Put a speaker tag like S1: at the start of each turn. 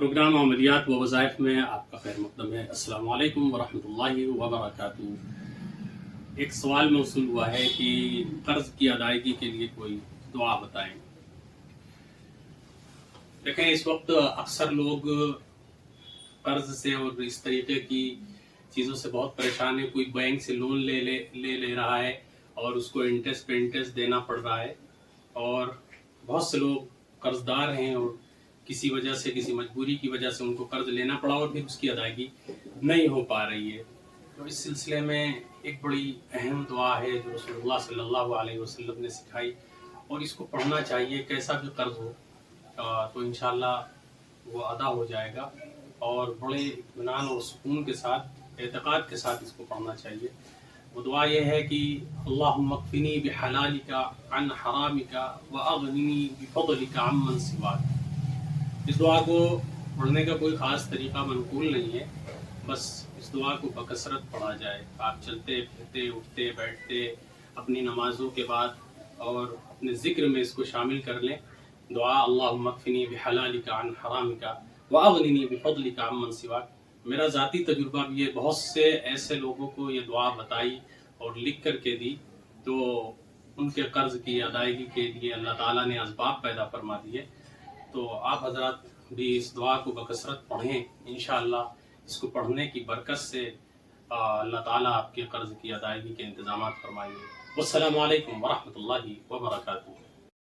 S1: Programme عملیات و وظائف میں آپ کا خیر مقدم ہے۔ السلام علیکم ورحمۃ اللہ وبرکاتہ۔ ایک سوال موصول ہوا ہے کہ قرض کی ادائیگی کے لیے کوئی دعا بتائیں۔ دیکھیں، اس وقت اکثر لوگ قرض سے اور اس طریقے کی چیزوں سے بہت پریشان ہیں۔ کوئی بینک سے لون لے رہا ہے اور اس کو انٹرسٹ پہ انٹرسٹ دینا پڑ رہا ہے، اور بہت سے لوگ قرض دار ہیں اور کسی وجہ سے، کسی مجبوری کی وجہ سے ان کو قرض لینا پڑا اور پھر اس کی ادائیگی نہیں ہو پا رہی ہے۔ تو اس سلسلے میں ایک بڑی اہم دعا ہے جو رسول اللہ صلی اللہ علیہ وسلم نے سکھائی، اور اس کو پڑھنا چاہیے کیسا بھی قرض ہو، تو انشاءاللہ وہ ادا ہو جائے گا، اور بڑے اطمینان اور سکون کے ساتھ، اعتقاد کے ساتھ اس کو پڑھنا چاہیے۔ وہ دعا یہ ہے کہ اللہم اکفنی بحلالک عن حرامک واغننی بفضلک عمن سواک۔ اس دعا کو پڑھنے کا کوئی خاص طریقہ منقول نہیں ہے، بس اس دعا کو بکثرت پڑھا جائے۔ آپ چلتے پھرتے، اٹھتے بیٹھتے، اپنی نمازوں کے بعد اور اپنے ذکر میں اس کو شامل کر لیں۔ دعا اللہم اکفنی بحلالک عن حرامک واغننی بفضلک عمن سواک۔ میرا ذاتی تجربہ بھی ہے، بہت سے ایسے لوگوں کو یہ دعا بتائی اور لکھ کر کے دی، تو ان کے قرض کی ادائیگی کے لیے اللہ تعالیٰ نے اسباب پیدا فرما دیے۔ تو آپ حضرات بھی اس دعا کو بکثرت پڑھیں، انشاءاللہ اس کو پڑھنے کی برکت سے اللہ تعالیٰ آپ کے قرض کی ادائیگی کے انتظامات فرمائیں گے۔ والسلام علیکم ورحمۃ اللہ وبرکاتہ۔